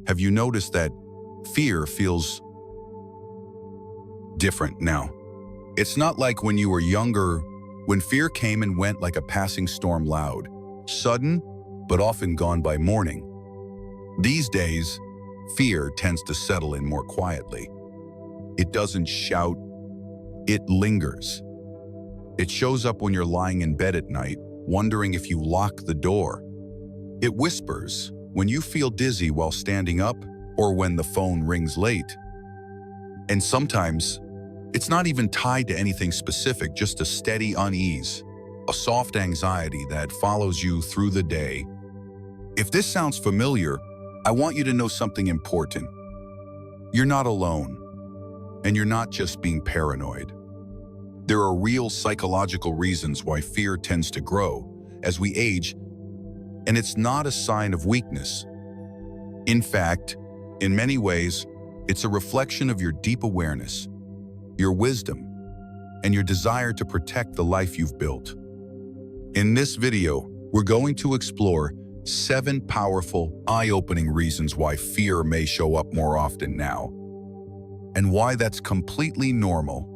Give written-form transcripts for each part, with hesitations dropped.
Have you noticed that fear feels different now? It's not like when you were younger, when fear came and went like a passing storm, loud, sudden, but often gone by morning. These days, fear tends to settle in more quietly. It doesn't shout, it lingers. It shows up when you're lying in bed at night, wondering if you lock the door. It whispers when you feel dizzy while standing up or when the phone rings late. And sometimes, it's not even tied to anything specific, just a steady unease, a soft anxiety that follows you through the day. If this sounds familiar, I want you to know something important. You're not alone, and you're not just being paranoid. There are real psychological reasons why fear tends to grow as we age, and it's not a sign of weakness. In fact, in many ways, it's a reflection of your deep awareness, your wisdom, and your desire to protect the life you've built. In this video, we're going to explore 7 powerful, eye-opening reasons why fear may show up more often now, and why that's completely normal.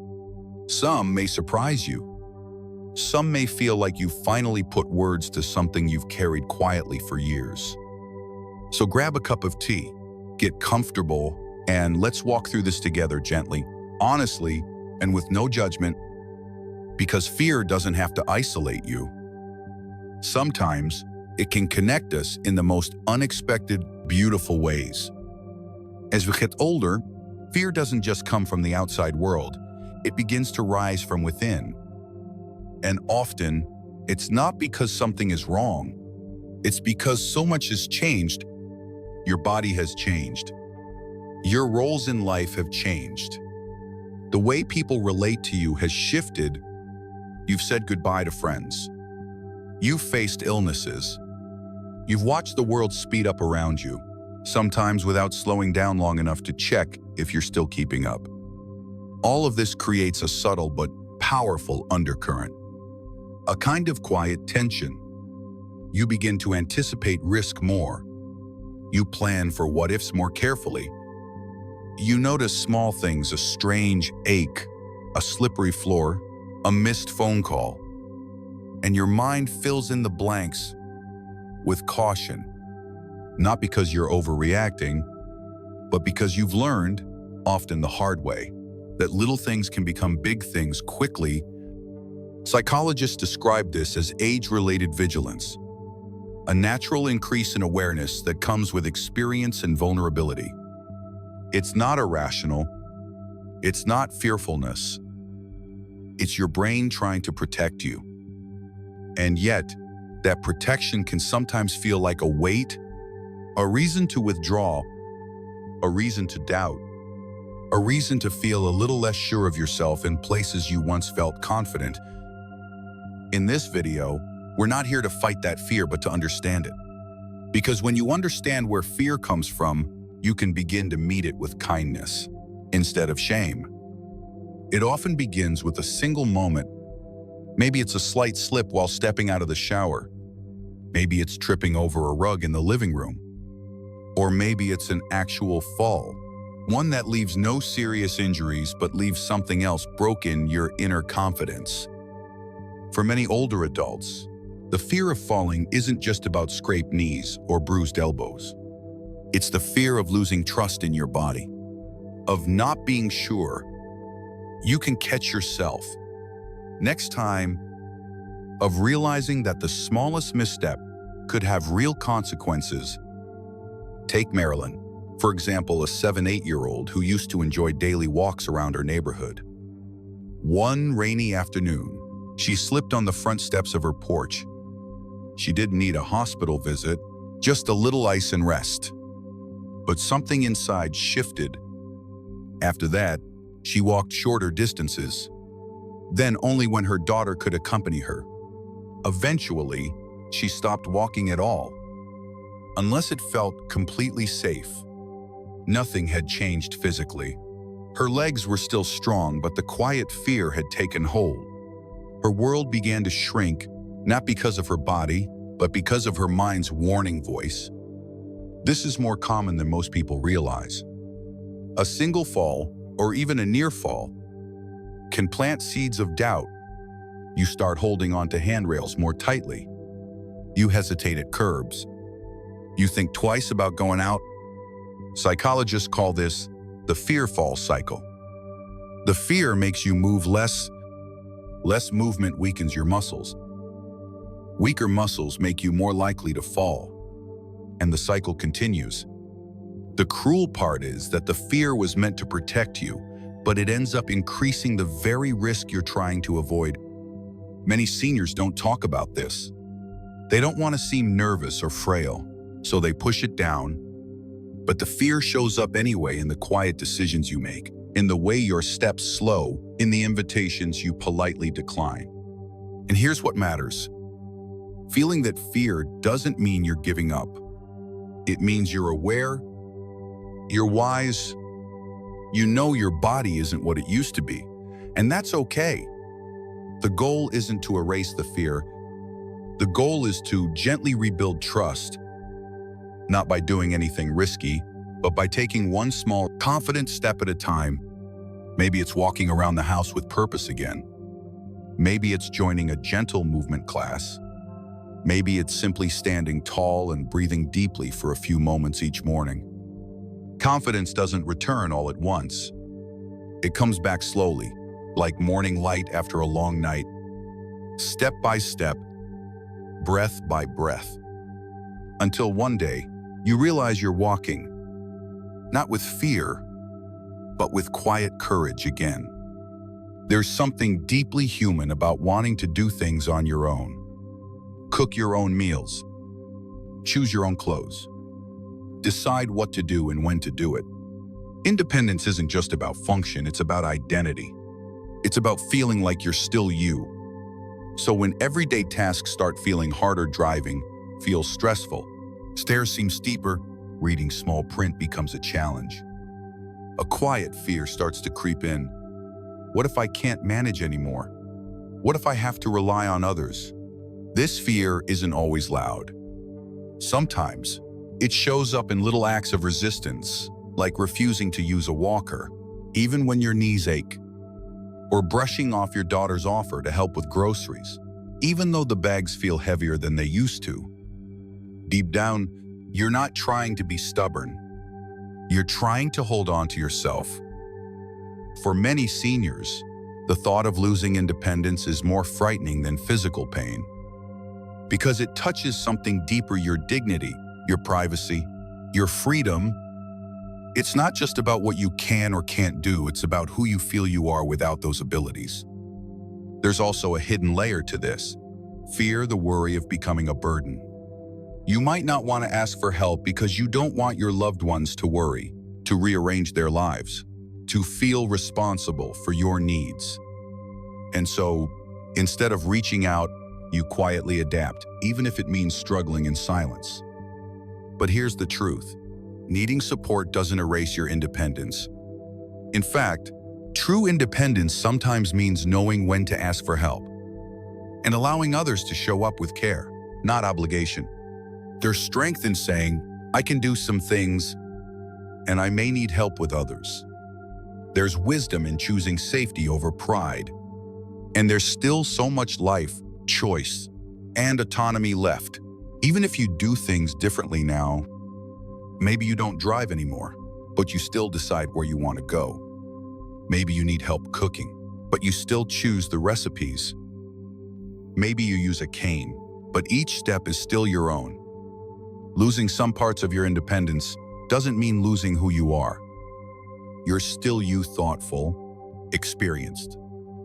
Some may surprise you. Some may feel like you finally put words to something you've carried quietly for years. So grab a cup of tea, get comfortable, and let's walk through this together gently, honestly, and with no judgment, because fear doesn't have to isolate you. Sometimes it can connect us in the most unexpected, beautiful ways. As we get older, fear doesn't just come from the outside world. It begins to rise from within. And often, it's not because something is wrong. It's because so much has changed. Your body has changed. Your roles in life have changed. The way people relate to you has shifted. You've said goodbye to friends. You've faced illnesses. You've watched the world speed up around you, sometimes without slowing down long enough to check if you're still keeping up. All of this creates a subtle but powerful undercurrent, a kind of quiet tension. You begin to anticipate risk more. You plan for what-ifs more carefully. You notice small things, a strange ache, a slippery floor, a missed phone call, and your mind fills in the blanks with caution, not because you're overreacting, but because you've learned, often the hard way, that little things can become big things quickly. Psychologists describe this as age-related vigilance, a natural increase in awareness that comes with experience and vulnerability. It's not irrational. It's not fearfulness. It's your brain trying to protect you. And yet, that protection can sometimes feel like a weight, a reason to withdraw, a reason to doubt, a reason to feel a little less sure of yourself in places you once felt confident. In this video, we're not here to fight that fear, but to understand it. Because when you understand where fear comes from, you can begin to meet it with kindness instead of shame. It often begins with a single moment. Maybe it's a slight slip while stepping out of the shower. Maybe it's tripping over a rug in the living room. Or maybe it's an actual fall, one that leaves no serious injuries but leaves something else broken, your inner confidence. For many older adults, the fear of falling isn't just about scraped knees or bruised elbows. It's the fear of losing trust in your body, of not being sure you can catch yourself next time, of realizing that the smallest misstep could have real consequences. Take Marilyn, for example, a 7-8-year-old who used to enjoy daily walks around her neighborhood. One rainy afternoon, she slipped on the front steps of her porch. She didn't need a hospital visit, just a little ice and rest. But something inside shifted. After that, she walked shorter distances, then only when her daughter could accompany her. Eventually, she stopped walking at all, unless it felt completely safe. Nothing had changed physically. Her legs were still strong, but the quiet fear had taken hold. Her world began to shrink, not because of her body, but because of her mind's warning voice. This is more common than most people realize. A single fall, or even a near fall, can plant seeds of doubt. You start holding onto handrails more tightly. You hesitate at curbs. You think twice about going out. Psychologists call this the fear fall cycle. The fear makes you move less. Less movement weakens your muscles. Weaker muscles make you more likely to fall. And the cycle continues. The cruel part is that the fear was meant to protect you, but it ends up increasing the very risk you're trying to avoid. Many seniors don't talk about this. They don't want to seem nervous or frail, so they push it down. But the fear shows up anyway in the quiet decisions you make, in the way your steps slow, in the invitations you politely decline. And here's what matters. Feeling that fear doesn't mean you're giving up. It means you're aware, you're wise, you know your body isn't what it used to be, and that's okay. The goal isn't to erase the fear. The goal is to gently rebuild trust, not by doing anything risky, but by taking one small, confident step at a time. Maybe it's walking around the house with purpose again. Maybe it's joining a gentle movement class. Maybe it's simply standing tall and breathing deeply for a few moments each morning. Confidence doesn't return all at once. It comes back slowly, like morning light after a long night, step by step, breath by breath, until one day you realize you're walking, not with fear, but with quiet courage again. There's something deeply human about wanting to do things on your own. Cook your own meals, choose your own clothes, decide what to do and when to do it. Independence isn't just about function, it's about identity. It's about feeling like you're still you. So when everyday tasks start feeling harder, driving feels stressful, stairs seem steeper, reading small print becomes a challenge, a quiet fear starts to creep in. What if I can't manage anymore? What if I have to rely on others? This fear isn't always loud. Sometimes it shows up in little acts of resistance, like refusing to use a walker, even when your knees ache, or brushing off your daughter's offer to help with groceries, even though the bags feel heavier than they used to. Deep down, you're not trying to be stubborn. You're trying to hold on to yourself. For many seniors, the thought of losing independence is more frightening than physical pain, because it touches something deeper: your dignity, your privacy, your freedom. It's not just about what you can or can't do, it's about who you feel you are without those abilities. There's also a hidden layer to this: fear, the worry of becoming a burden. You might not want to ask for help because you don't want your loved ones to worry, to rearrange their lives, to feel responsible for your needs. And so, instead of reaching out, you quietly adapt, even if it means struggling in silence. But here's the truth: needing support doesn't erase your independence. In fact, true independence sometimes means knowing when to ask for help and allowing others to show up with care, not obligation. There's strength in saying, I can do some things, and I may need help with others. There's wisdom in choosing safety over pride. And there's still so much life, choice, and autonomy left. Even if you do things differently now, maybe you don't drive anymore, but you still decide where you want to go. Maybe you need help cooking, but you still choose the recipes. Maybe you use a cane, but each step is still your own. Losing some parts of your independence doesn't mean losing who you are. You're still you, thoughtful, experienced,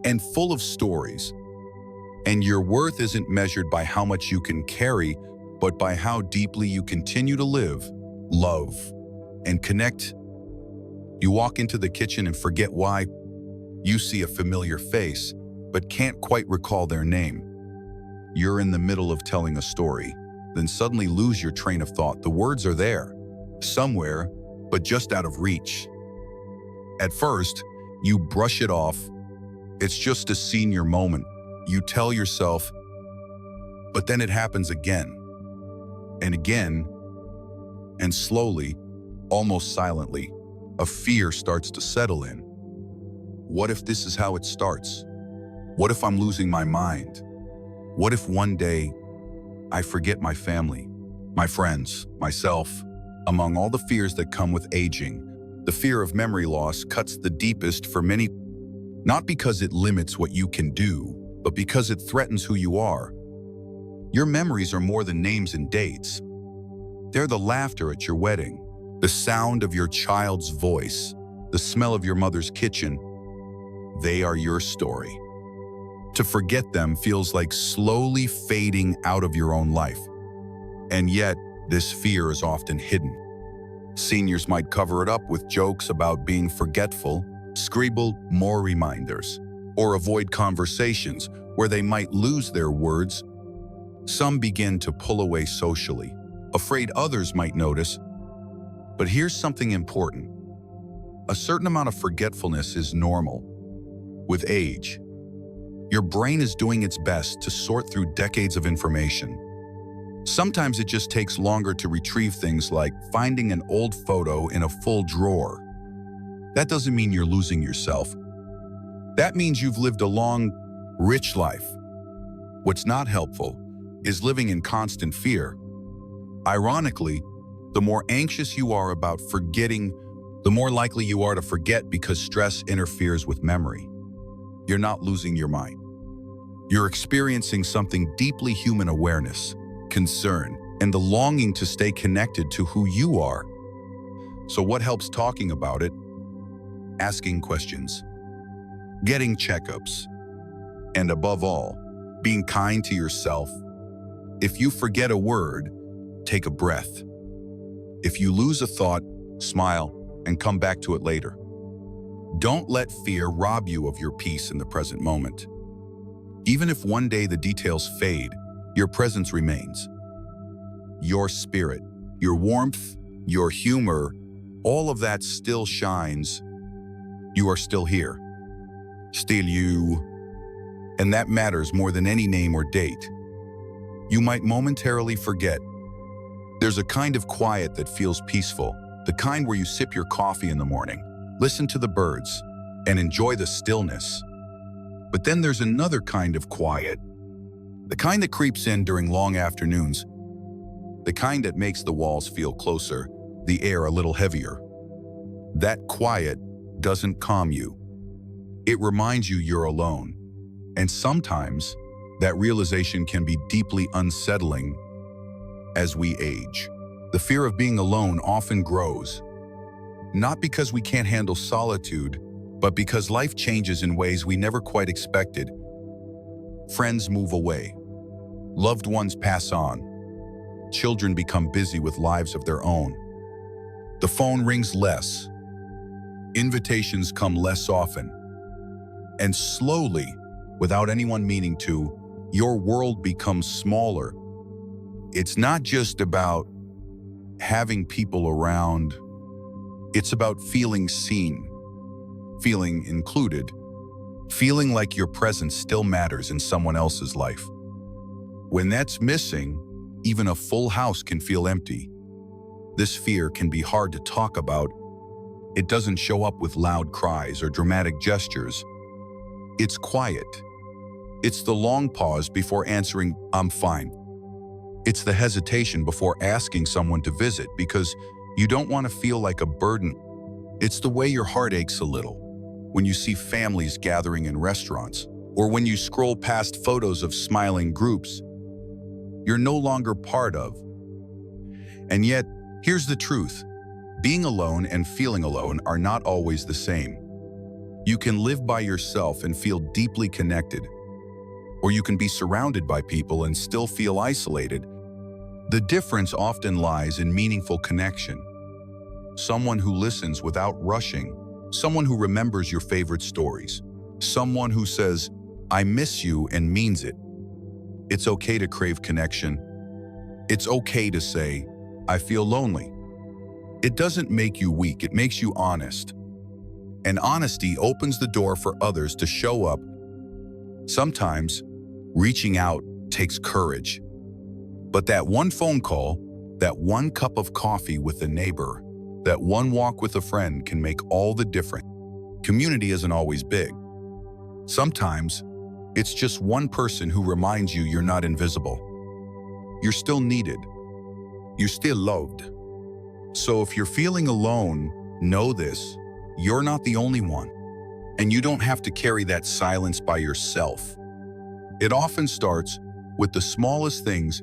and full of stories. And your worth isn't measured by how much you can carry, but by how deeply you continue to live, love, and connect. You walk into the kitchen and forget why. You see a familiar face, but can't quite recall their name. You're in the middle of telling a story, then suddenly lose your train of thought. The words are there, somewhere, but just out of reach. At first, you brush it off. It's just a senior moment, you tell yourself, but then it happens again and again And slowly, almost silently, a fear starts to settle in. What if this is how it starts? What if I'm losing my mind? What if one day I forget my family, my friends, myself? Among all the fears that come with aging, the fear of memory loss cuts the deepest for many, not because it limits what you can do, but because it threatens who you are. Your memories are more than names and dates. They're the laughter at your wedding, the sound of your child's voice, the smell of your mother's kitchen. They are your story. To forget them feels like slowly fading out of your own life. And yet, this fear is often hidden. Seniors might cover it up with jokes about being forgetful, scribble more reminders, or avoid conversations where they might lose their words. Some begin to pull away socially, afraid others might notice. But here's something important. A certain amount of forgetfulness is normal. With age, your brain is doing its best to sort through decades of information. Sometimes it just takes longer to retrieve things like finding an old photo in a full drawer. That doesn't mean you're losing yourself. That means you've lived a long, rich life. What's not helpful is living in constant fear. Ironically, the more anxious you are about forgetting, the more likely you are to forget because stress interferes with memory. You're not losing your mind. You're experiencing something deeply human: awareness, concern, and the longing to stay connected to who you are. So what helps talking about it? Asking questions, getting checkups, and above all, being kind to yourself. If you forget a word, take a breath. If you lose a thought, smile and come back to it later. Don't let fear rob you of your peace in the present moment. Even if one day the details fade, your presence remains. Your spirit, your warmth, your humor, all of that still shines. You are still here. Still you. And that matters more than any name or date. You might momentarily forget. There's a kind of quiet that feels peaceful, the kind where you sip your coffee in the morning, listen to the birds, and enjoy the stillness. But then there's another kind of quiet, the kind that creeps in during long afternoons, the kind that makes the walls feel closer, the air a little heavier. That quiet doesn't calm you. It reminds you you're alone. And sometimes that realization can be deeply unsettling. As we age, the fear of being alone often grows, not because we can't handle solitude, but because life changes in ways we never quite expected. Friends move away. Loved ones pass on. Children become busy with lives of their own. The phone rings less. Invitations come less often. And slowly, without anyone meaning to, your world becomes smaller. It's not just about having people around. It's about feeling seen, feeling included, feeling like your presence still matters in someone else's life. When that's missing, even a full house can feel empty. This fear can be hard to talk about. It doesn't show up with loud cries or dramatic gestures. It's quiet. It's the long pause before answering, "I'm fine." It's the hesitation before asking someone to visit because you don't want to feel like a burden. It's the way your heart aches a little when you see families gathering in restaurants, or when you scroll past photos of smiling groups you're no longer part of. And yet, here's the truth. Being alone and feeling alone are not always the same. You can live by yourself and feel deeply connected, or you can be surrounded by people and still feel isolated. The difference often lies in meaningful connection. Someone who listens without rushing, someone who remembers your favorite stories, someone who says, "I miss you," and means it. It's okay to crave connection. It's okay to say, "I feel lonely." It doesn't make you weak, it makes you honest. And honesty opens the door for others to show up. Sometimes, reaching out takes courage. But that one phone call, That one cup of coffee with a neighbor, that one walk with a friend can make all the difference. Community isn't always big. Sometimes, it's just one person who reminds you you're not invisible. You're still needed. You're still loved. So if you're feeling alone, know this: you're not the only one. And you don't have to carry that silence by yourself. It often starts with the smallest things.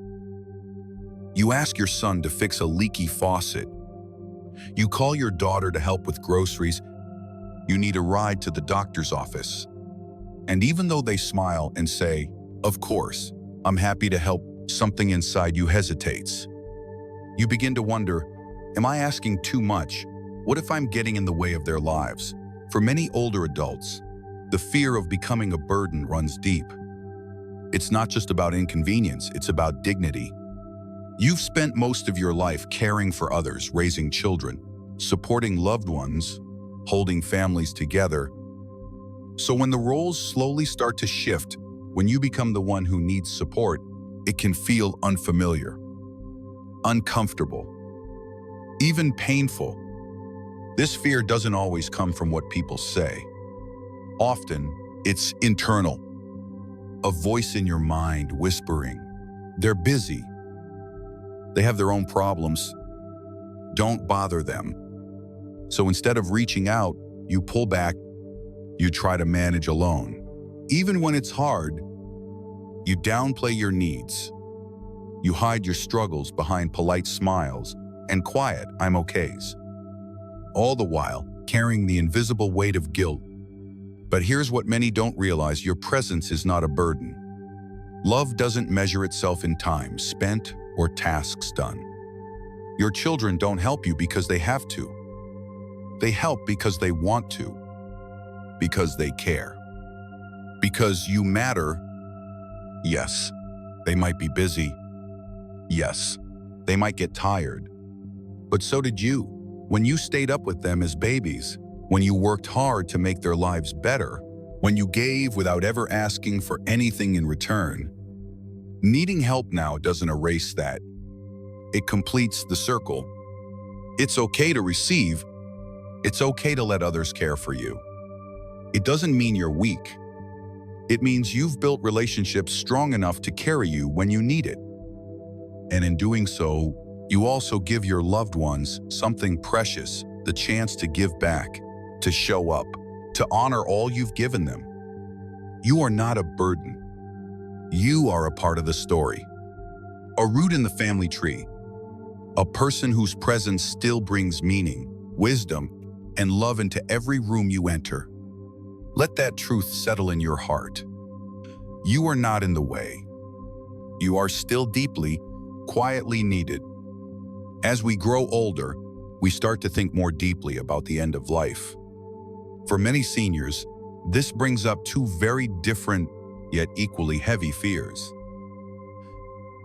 You ask your son to fix a leaky faucet. You call your daughter to help with groceries. You need a ride to the doctor's office. And even though they smile and say, "Of course, I'm happy to help," something inside you hesitates. You begin to wonder, am I asking too much? What if I'm getting in the way of their lives? For many older adults, the fear of becoming a burden runs deep. It's not just about inconvenience, it's about dignity. You've spent most of your life caring for others, raising children, supporting loved ones, holding families together. So when the roles slowly start to shift, when you become the one who needs support, it can feel unfamiliar, uncomfortable, even painful. This fear doesn't always come from what people say. Often, it's internal. A voice in your mind whispering, "They're busy. They have their own problems. Don't bother them." So instead of reaching out, you pull back. You try to manage alone. Even when it's hard, you downplay your needs. You hide your struggles behind polite smiles and quiet "I'm okays." All the while, carrying the invisible weight of guilt. But here's what many don't realize: your presence is not a burden. Love doesn't measure itself in time spent or tasks done. Your children don't help you because they have to. They help because they want to, because they care, because you matter. Yes, they might be busy. Yes, they might get tired. But so did you. When you stayed up with them as babies, when you worked hard to make their lives better, when you gave without ever asking for anything in return. Needing help now doesn't erase that. It completes the circle. It's okay to receive. It's okay to let others care for you. It doesn't mean you're weak. It means you've built relationships strong enough to carry you when you need it. And in doing so, you also give your loved ones something precious, the chance to give back, to show up, to honor all you've given them. You are not a burden. You are a part of the story. A root in the family tree. A person whose presence still brings meaning, wisdom, and love into every room you enter. Let that truth settle in your heart. You are not in the way. You are still deeply, quietly needed. As we grow older, we start to think more deeply about the end of life. For many seniors, this brings up two very different yet equally heavy fears.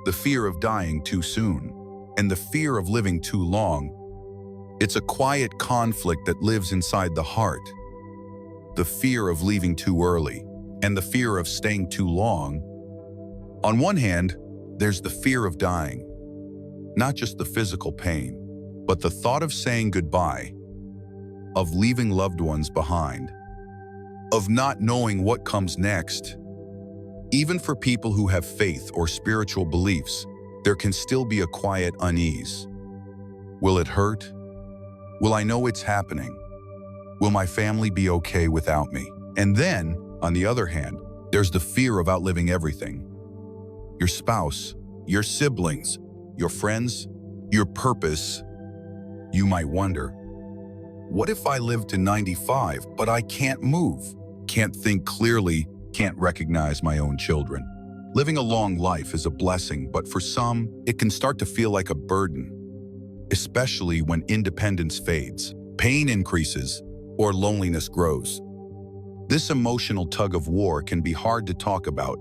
The fear of dying too soon and the fear of living too long. It's a quiet conflict that lives inside the heart. The fear of leaving too early and the fear of staying too long. On one hand, there's the fear of dying, not just the physical pain, but the thought of saying goodbye, of leaving loved ones behind, of not knowing what comes next. Even for people who have faith or spiritual beliefs, there can still be a quiet unease. Will it hurt? Will I know it's happening? Will my family be okay without me? And then, on the other hand, there's the fear of outliving everything. Your spouse, your siblings, your friends, your purpose. You might wonder, what if I live to 95, but I can't move, can't think clearly, can't recognize my own children? Living a long life is a blessing, but for some, it can start to feel like a burden, especially when independence fades, pain increases, or loneliness grows. This emotional tug of war can be hard to talk about.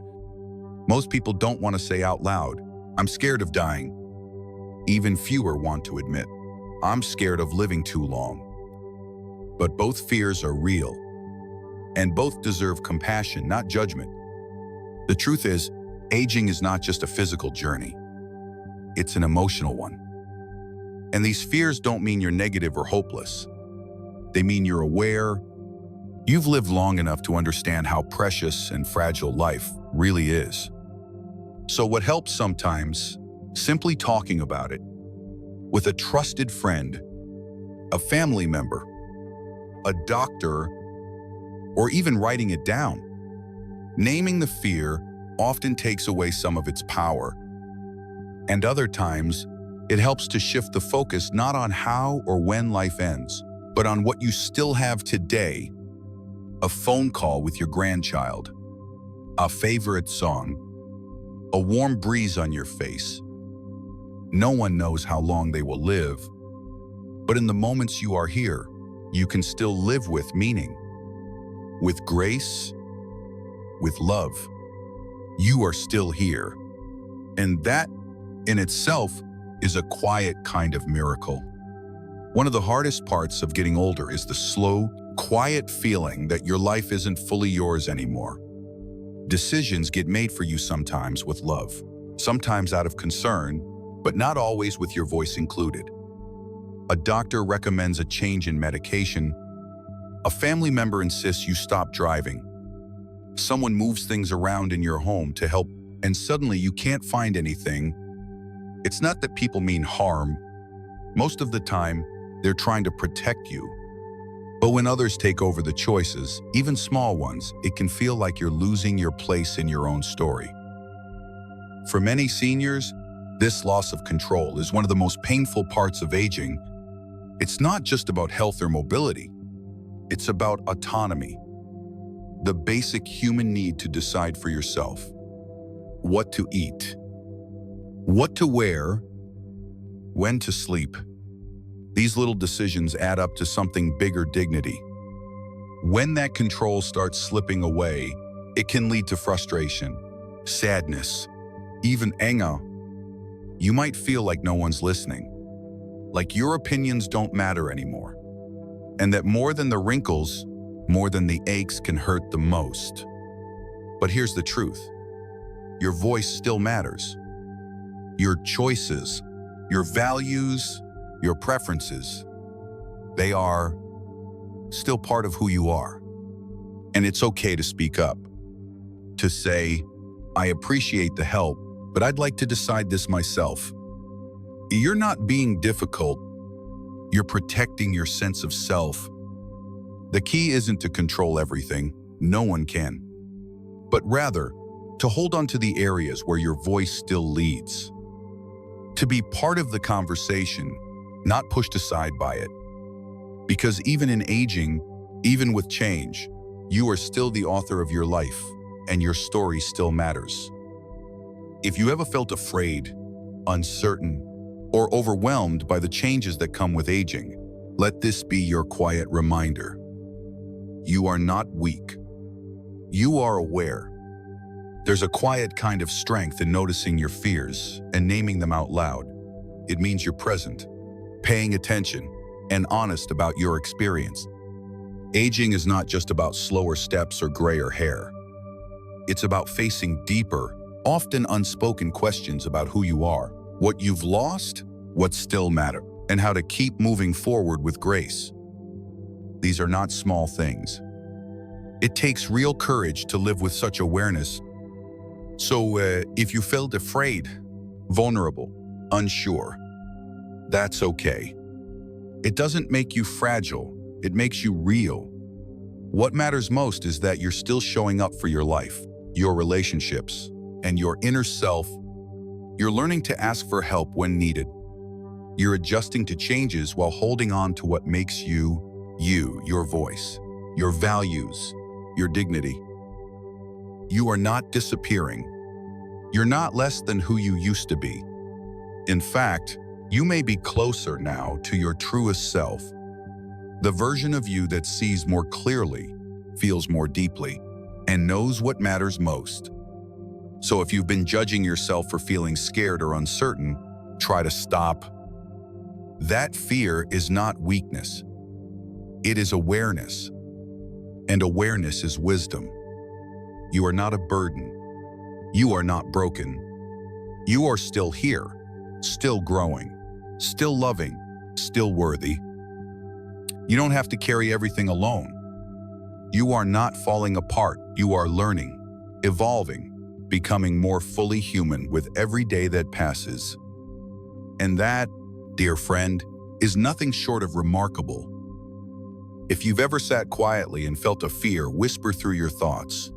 Most people don't want to say out loud, "I'm scared of dying." Even fewer want to admit, "I'm scared of living too long." But both fears are real, and both deserve compassion, not judgment. The truth is, aging is not just a physical journey. It's an emotional one. And these fears don't mean you're negative or hopeless. They mean you're aware. You've lived long enough to understand how precious and fragile life really is. So what helps sometimes, simply talking about it with a trusted friend, a family member, a doctor, or even writing it down. Naming the fear often takes away some of its power. And other times, it helps to shift the focus not on how or when life ends, but on what you still have today. A phone call with your grandchild, a favorite song, a warm breeze on your face. No one knows how long they will live, but in the moments you are here, you can still live with meaning, with grace, with love. You are still here. And that, in itself, is a quiet kind of miracle. One of the hardest parts of getting older is the slow, quiet feeling that your life isn't fully yours anymore. Decisions get made for you sometimes with love, sometimes out of concern, but not always with your voice included. A doctor recommends a change in medication. A family member insists you stop driving. Someone moves things around in your home to help, and suddenly you can't find anything. It's not that people mean harm. Most of the time, they're trying to protect you. But when others take over the choices, even small ones, it can feel like you're losing your place in your own story. For many seniors, this loss of control is one of the most painful parts of aging. It's not just about health or mobility. It's about autonomy, the basic human need to decide for yourself what to eat, what to wear, when to sleep. These little decisions add up to something bigger: dignity. When that control starts slipping away, it can lead to frustration, sadness, even anger. You might feel like no one's listening, like your opinions don't matter anymore, and that more than the wrinkles, more than the aches can hurt the most. But here's the truth. Your voice still matters. Your choices, your values, your preferences, they are still part of who you are. And it's okay to speak up, to say, I appreciate the help, but I'd like to decide this myself. You're not being difficult. You're protecting your sense of self. The key isn't to control everything. No one can. But rather, to hold on to the areas where your voice still leads. To be part of the conversation, not pushed aside by it. Because even in aging, even with change, you are still the author of your life, and your story still matters. If you ever felt afraid, uncertain, or overwhelmed by the changes that come with aging, let this be your quiet reminder. You are not weak. You are aware. There's a quiet kind of strength in noticing your fears and naming them out loud. It means you're present, paying attention, and honest about your experience. Aging is not just about slower steps or grayer hair. It's about facing deeper, often unspoken questions about who you are, what you've lost, what still matters, and how to keep moving forward with grace. These are not small things. It takes real courage to live with such awareness. So if you felt afraid, vulnerable, unsure, that's okay. It doesn't make you fragile, it makes you real. What matters most is that you're still showing up for your life, your relationships, and your inner self. You're learning to ask for help when needed. You're adjusting to changes while holding on to what makes you, your voice, your values, your dignity. You are not disappearing. You're not less than who you used to be. In fact, you may be closer now to your truest self, the version of you that sees more clearly, feels more deeply, and knows what matters most. So if you've been judging yourself for feeling scared or uncertain, try to stop. That fear is not weakness. It is awareness. And awareness is wisdom. You are not a burden. You are not broken. You are still here, still growing, still loving, still worthy. You don't have to carry everything alone. You are not falling apart. You are learning, evolving, becoming more fully human with every day that passes. And that, dear friend, is nothing short of remarkable. If you've ever sat quietly and felt a fear whisper through your thoughts,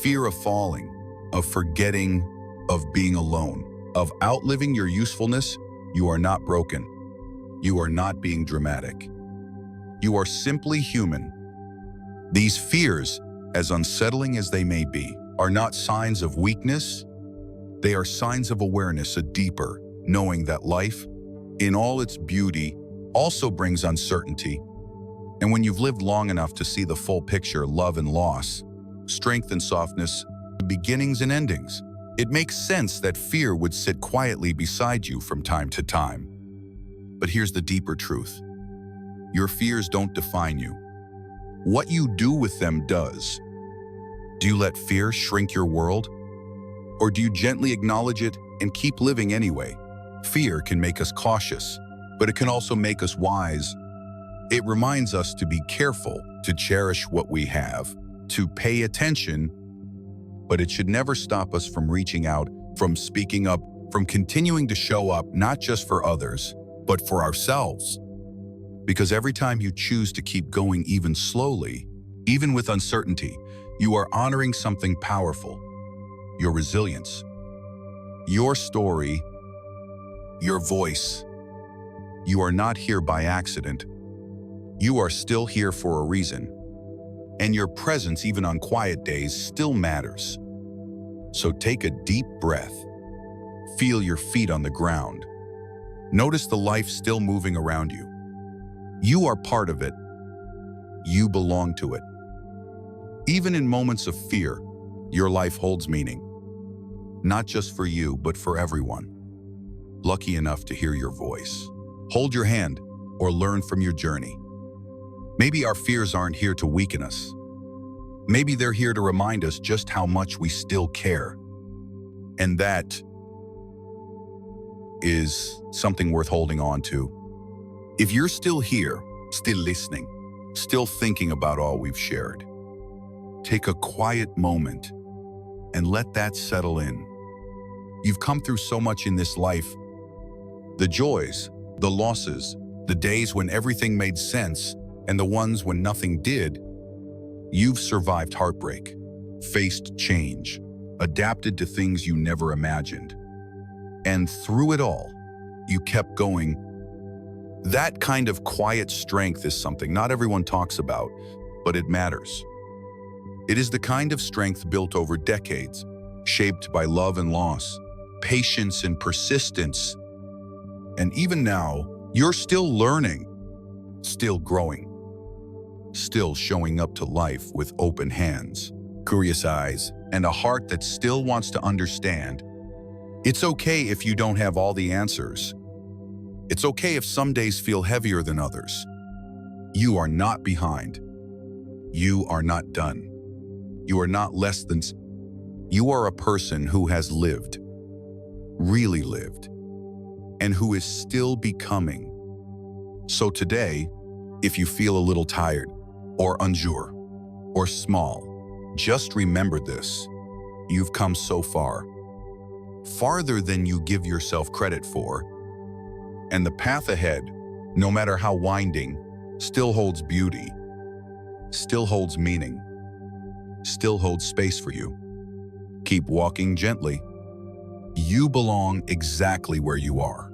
fear of falling, of forgetting, of being alone, of outliving your usefulness, you are not broken. You are not being dramatic. You are simply human. These fears, as unsettling as they may be, are not signs of weakness. They are signs of awareness, a deeper knowing that life, in all its beauty, also brings uncertainty. And when you've lived long enough to see the full picture, love and loss, strength and softness, beginnings and endings, it makes sense that fear would sit quietly beside you from time to time. But here's the deeper truth. Your fears don't define you. What you do with them does. Do you let fear shrink your world? Or do you gently acknowledge it and keep living anyway? Fear can make us cautious, but it can also make us wise. It reminds us to be careful, to cherish what we have, to pay attention, but it should never stop us from reaching out, from speaking up, from continuing to show up, not just for others, but for ourselves. Because every time you choose to keep going even slowly, even with uncertainty, you are honoring something powerful, your resilience, your story, your voice. You are not here by accident. You are still here for a reason. And your presence, even on quiet days, still matters. So take a deep breath. Feel your feet on the ground. Notice the life still moving around you. You are part of it. You belong to it. Even in moments of fear, your life holds meaning. Not just for you, but for everyone. Lucky enough to hear your voice. Hold your hand or learn from your journey. Maybe our fears aren't here to weaken us. Maybe they're here to remind us just how much we still care. And that is something worth holding on to. If you're still here, still listening, still thinking about all we've shared, take a quiet moment and let that settle in. You've come through so much in this life. The joys, the losses, the days when everything made sense, and the ones when nothing did. You've survived heartbreak, faced change, adapted to things you never imagined. And through it all, you kept going. That kind of quiet strength is something not everyone talks about, but it matters. It is the kind of strength built over decades, shaped by love and loss, patience and persistence. And even now, you're still learning, still growing, still showing up to life with open hands, curious eyes, and a heart that still wants to understand. It's okay if you don't have all the answers. It's okay if some days feel heavier than others. You are not behind. You are not done. You are not less than. You are a person who has lived, really lived, and who is still becoming. So today, if you feel a little tired, or unsure, or small, just remember this. You've come so far, farther than you give yourself credit for, and the path ahead, no matter how winding, still holds beauty, still holds meaning, still holds space for you. Keep walking gently. You belong exactly where you are.